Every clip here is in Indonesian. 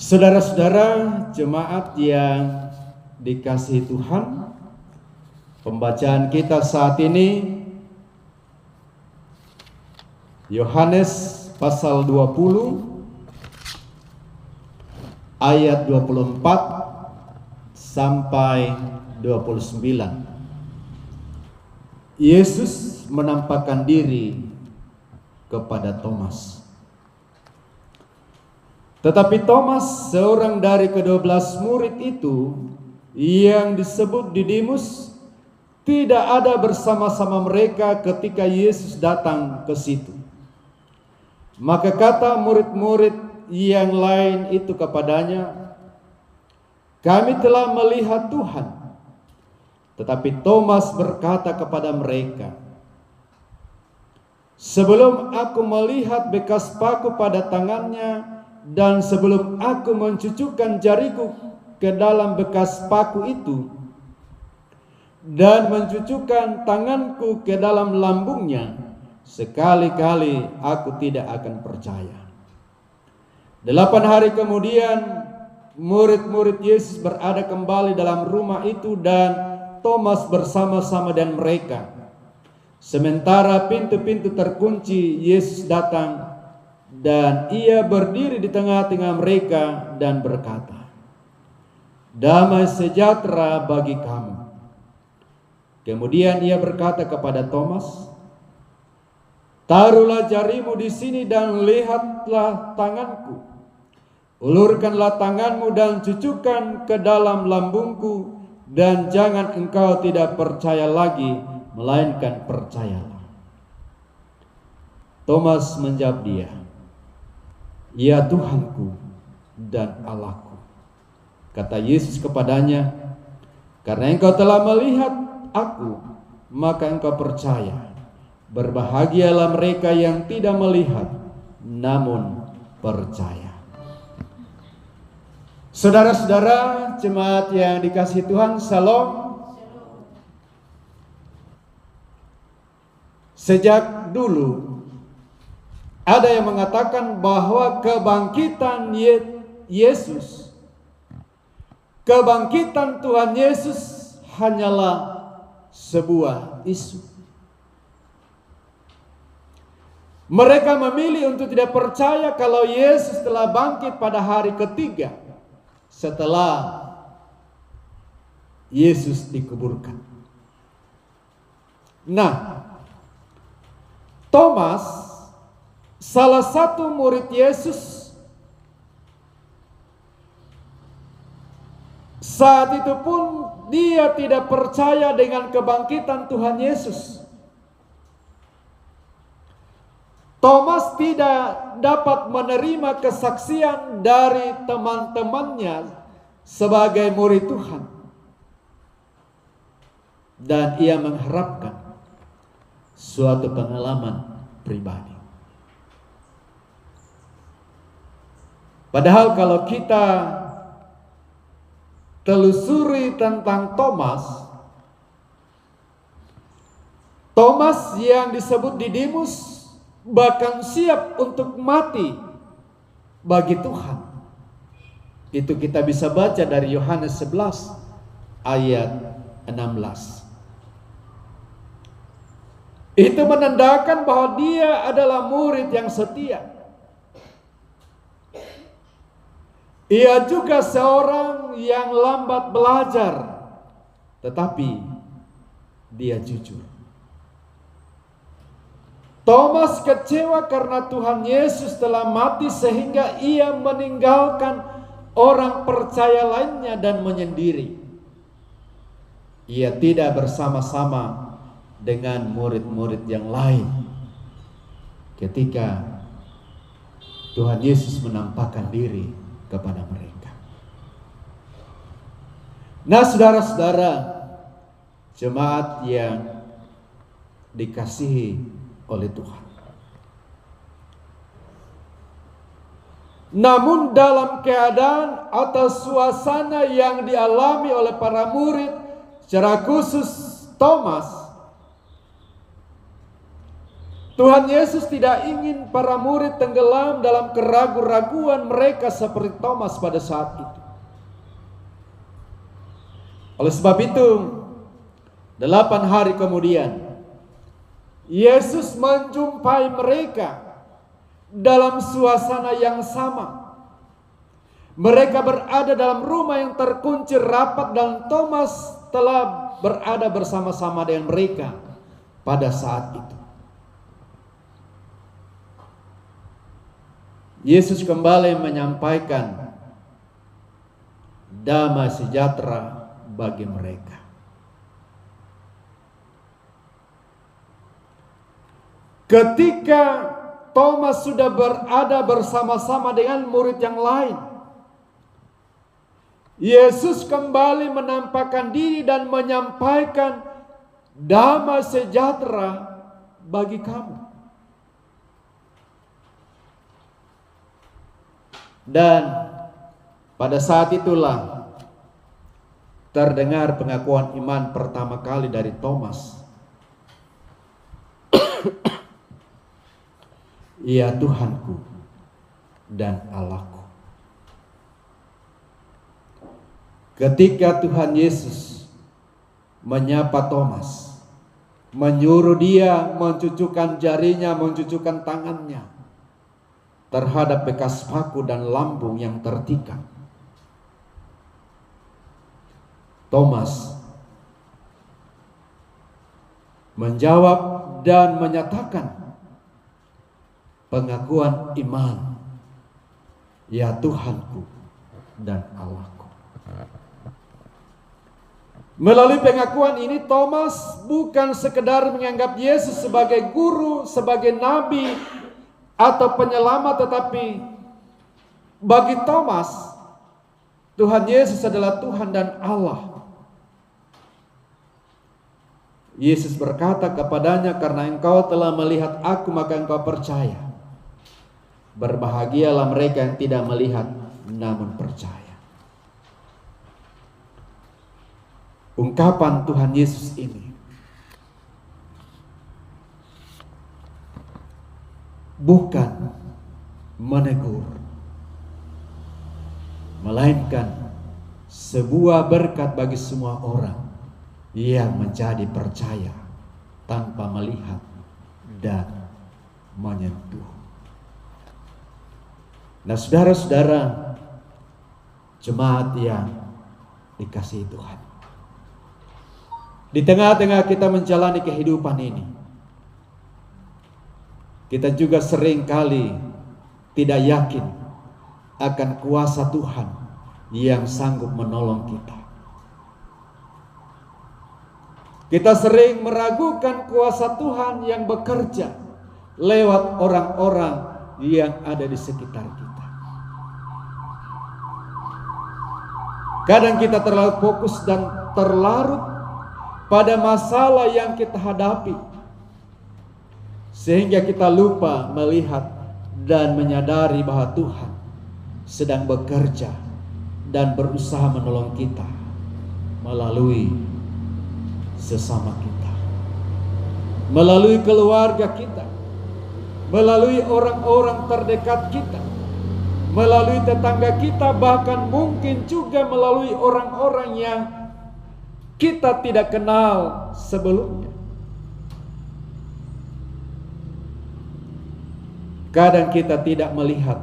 Saudara-saudara jemaat yang dikasihi Tuhan, pembacaan kita saat ini Yohanes pasal 20 ayat 24 sampai 29. Yesus menampakkan diri kepada Thomas. Tetapi Thomas, seorang dari ke-12 murid itu yang disebut Didimus, tidak ada bersama-sama mereka ketika Yesus datang ke situ. Maka kata murid-murid yang lain itu kepadanya, "Kami telah melihat Tuhan." Tetapi Thomas berkata kepada mereka, "Sebelum aku melihat bekas paku pada tangannya, dan sebelum aku mencucukkan jariku ke dalam bekas paku itu, dan mencucukkan tanganku ke dalam lambungnya, sekali-kali aku tidak akan percaya." 8 hari kemudian, murid-murid Yesus berada kembali dalam rumah itu dan Thomas bersama-sama dengan mereka. Sementara pintu-pintu terkunci, Yesus datang dan ia berdiri di tengah-tengah mereka dan berkata, "Damai sejahtera bagi kamu." Kemudian ia berkata kepada Thomas, "Taruhlah jarimu di sini dan lihatlah tanganku. Ulurkanlah tanganmu dan cucukkan ke dalam lambungku, dan jangan engkau tidak percaya lagi, melainkan percayalah." Thomas menjawab dia, "Ya Tuhanku dan Allahku." Kata Yesus kepadanya, "Karena engkau telah melihat aku, maka engkau percaya. Berbahagialah mereka yang tidak melihat, namun percaya." Saudara-saudara jemaat yang dikasihi Tuhan, Shalom. Sejak dulu ada yang mengatakan bahwa kebangkitan Yesus, kebangkitan Tuhan Yesus hanyalah sebuah isu. Mereka memilih untuk tidak percaya kalau Yesus telah bangkit pada hari ketiga setelah Yesus dikuburkan. Nah, Thomas, salah satu murid Yesus, saat itu pun dia tidak percaya dengan kebangkitan Tuhan Yesus. Thomas tidak dapat menerima kesaksian dari teman-temannya sebagai murid Tuhan, dan ia mengharapkan suatu pengalaman pribadi. Padahal kalau kita telusuri tentang Thomas yang disebut Didimus bahkan siap untuk mati bagi Tuhan. Itu kita bisa baca dari Yohanes 11 ayat 16. Itu menandakan bahwa dia adalah murid yang setia. Ia juga seorang yang lambat belajar, tetapi dia jujur. Thomas kecewa karena Tuhan Yesus telah mati sehingga ia meninggalkan orang percaya lainnya dan menyendiri. Ia tidak bersama-sama dengan murid-murid yang lain ketika Tuhan Yesus menampakkan diri kepada mereka. Nah, saudara-saudara jemaat yang dikasihi oleh Tuhan, namun dalam keadaan atau suasana yang dialami oleh para murid, secara khusus Thomas, Tuhan Yesus tidak ingin para murid tenggelam dalam keraguan-raguan mereka seperti Thomas pada saat itu. Oleh sebab itu, 8 hari kemudian, Yesus menjumpai mereka dalam suasana yang sama. Mereka berada dalam rumah yang terkunci rapat dan Thomas telah berada bersama-sama dengan mereka pada saat itu. Yesus kembali menyampaikan damai sejahtera bagi mereka. Ketika Thomas sudah berada bersama-sama dengan murid yang lain, Yesus kembali menampakkan diri dan menyampaikan damai sejahtera bagi kamu. Dan pada saat itulah terdengar pengakuan iman pertama kali dari Thomas. Ia Tuhanku dan Allahku. Ketika Tuhan Yesus menyapa Thomas, menyuruh dia mencucukkan jarinya, mencucukkan tangannya terhadap bekas paku dan lambung yang tertikam, Thomas menjawab dan menyatakan pengakuan iman, ya Tuhanku dan Allahku. Melalui pengakuan ini Thomas bukan sekedar menganggap Yesus sebagai guru, sebagai nabi atau penyelamat, tetapi bagi Thomas Tuhan Yesus adalah Tuhan dan Allah. Yesus berkata kepadanya, karena engkau telah melihat aku maka engkau percaya. Berbahagialah mereka yang tidak melihat namun percaya. Ungkapan Tuhan Yesus ini bukan menegur, melainkan sebuah berkat bagi semua orang yang menjadi percaya tanpa melihat dan menyentuh. Nah, saudara-saudara, jemaat yang dikasihi Tuhan, di tengah-tengah kita menjalani kehidupan ini, kita juga sering kali tidak yakin akan kuasa Tuhan yang sanggup menolong kita. Kita sering meragukan kuasa Tuhan yang bekerja lewat orang-orang yang ada di sekitar kita. Kadang kita terlalu fokus dan terlarut pada masalah yang kita hadapi, sehingga kita lupa melihat dan menyadari bahwa Tuhan sedang bekerja dan berusaha menolong kita melalui sesama kita, melalui keluarga kita, melalui orang-orang terdekat kita, melalui tetangga kita, bahkan mungkin juga melalui orang-orang yang kita tidak kenal sebelumnya. Kadang kita tidak melihat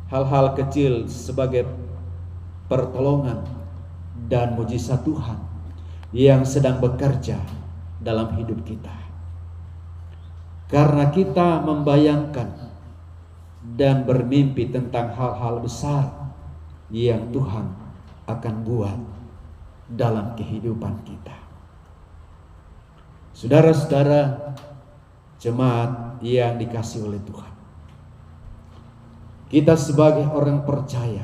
hal-hal kecil sebagai pertolongan dan mujizat Tuhan yang sedang bekerja dalam hidup kita, karena kita membayangkan dan bermimpi tentang hal-hal besar yang Tuhan akan buat dalam kehidupan kita. Saudara-saudara, jemaat yang dikasihi oleh Tuhan, kita sebagai orang percaya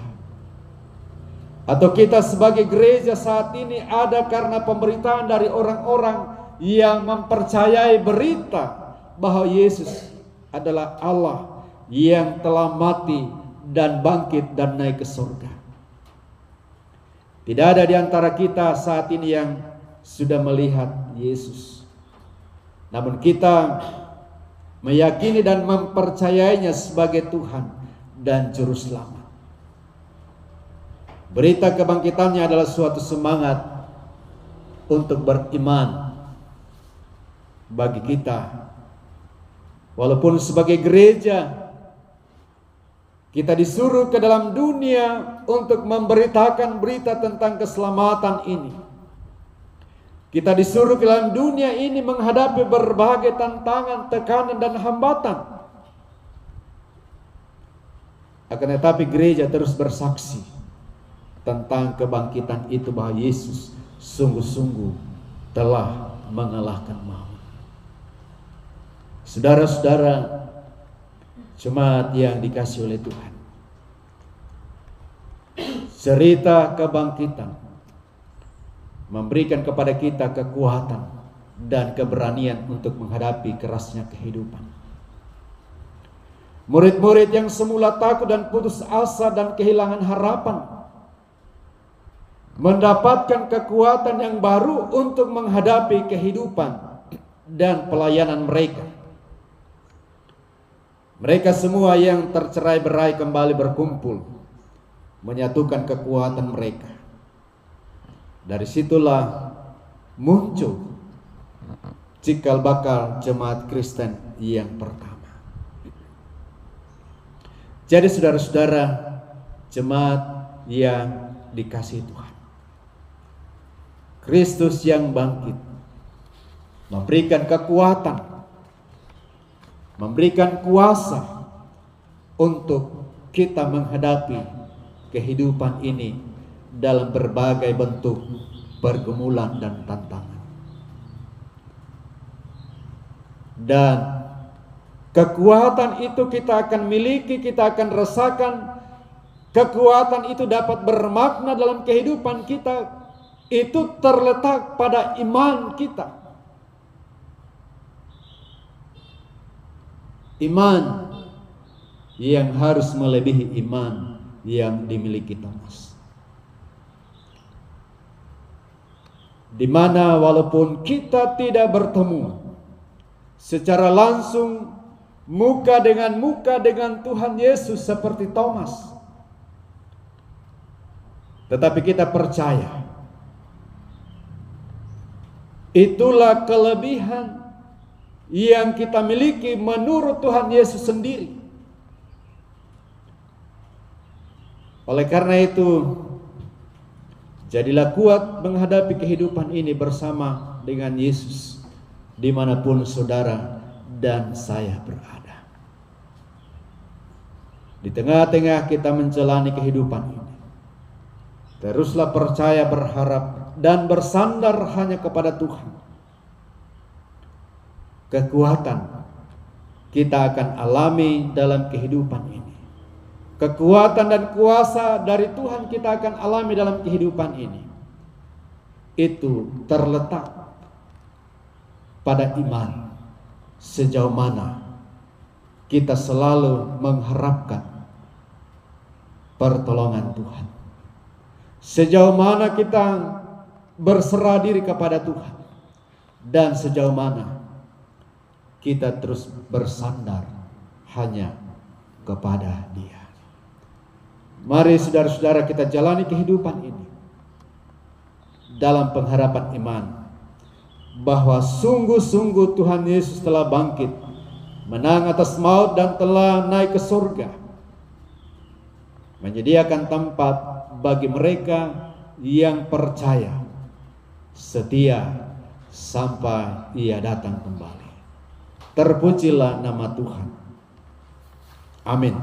atau kita sebagai gereja saat ini ada karena pemberitaan dari orang-orang yang mempercayai berita bahwa Yesus adalah Allah yang telah mati dan bangkit dan naik ke surga. Tidak ada di antara kita saat ini yang sudah melihat Yesus, namun kita meyakini dan mempercayainya sebagai Tuhan dan Juru Selamat. Berita kebangkitannya adalah suatu semangat untuk beriman bagi kita. Walaupun sebagai gereja kita disuruh ke dalam dunia untuk memberitakan berita tentang keselamatan ini. Kita disuruh ke dalam dunia ini menghadapi berbagai tantangan, tekanan, dan hambatan. Akan tetapi gereja terus bersaksi tentang kebangkitan itu, bahwa Yesus sungguh-sungguh telah mengalahkan maut. Saudara-saudara, jemaat yang dikasihi oleh Tuhan, cerita kebangkitan memberikan kepada kita kekuatan dan keberanian untuk menghadapi kerasnya kehidupan. Murid-murid yang semula takut dan putus asa dan kehilangan harapan mendapatkan kekuatan yang baru untuk menghadapi kehidupan dan pelayanan mereka. Mereka semua yang tercerai-berai kembali berkumpul, menyatukan kekuatan mereka. Dari situlah muncul cikal bakal jemaat Kristen yang pertama. Jadi saudara-saudara, jemaat yang dikasihi Tuhan, Kristus yang bangkit memberikan kekuatan, memberikan kuasa untuk kita menghadapi kehidupan ini dalam berbagai bentuk pergumulan dan tantangan. Dan kekuatan itu kita akan miliki, kita akan rasakan. Kekuatan itu dapat bermakna dalam kehidupan kita. Itu terletak pada iman kita. Iman yang harus melebihi iman yang dimiliki Thomas. Di mana walaupun kita tidak bertemu secara langsung muka dengan Tuhan Yesus seperti Thomas, tetapi kita percaya itulah kelebihan yang kita miliki menurut Tuhan Yesus sendiri. Oleh karena itu, jadilah kuat menghadapi kehidupan ini bersama dengan Yesus dimanapun saudara dan saya berada. Di tengah-tengah kita menjalani kehidupan ini, teruslah percaya, berharap, dan bersandar hanya kepada Tuhan. Kekuatan kita akan alami dalam kehidupan ini. Kekuatan dan kuasa dari Tuhan kita akan alami dalam kehidupan ini. Itu terletak pada iman. Sejauh mana kita selalu mengharapkan pertolongan Tuhan. Sejauh mana kita berserah diri kepada Tuhan. Dan sejauh mana kita terus bersandar hanya kepada Dia. Mari saudara-saudara kita jalani kehidupan ini dalam pengharapan iman bahwa sungguh-sungguh Tuhan Yesus telah bangkit, menang atas maut dan telah naik ke surga, menyediakan tempat bagi mereka yang percaya, setia sampai Ia datang kembali. Terpujilah nama Tuhan. Amin.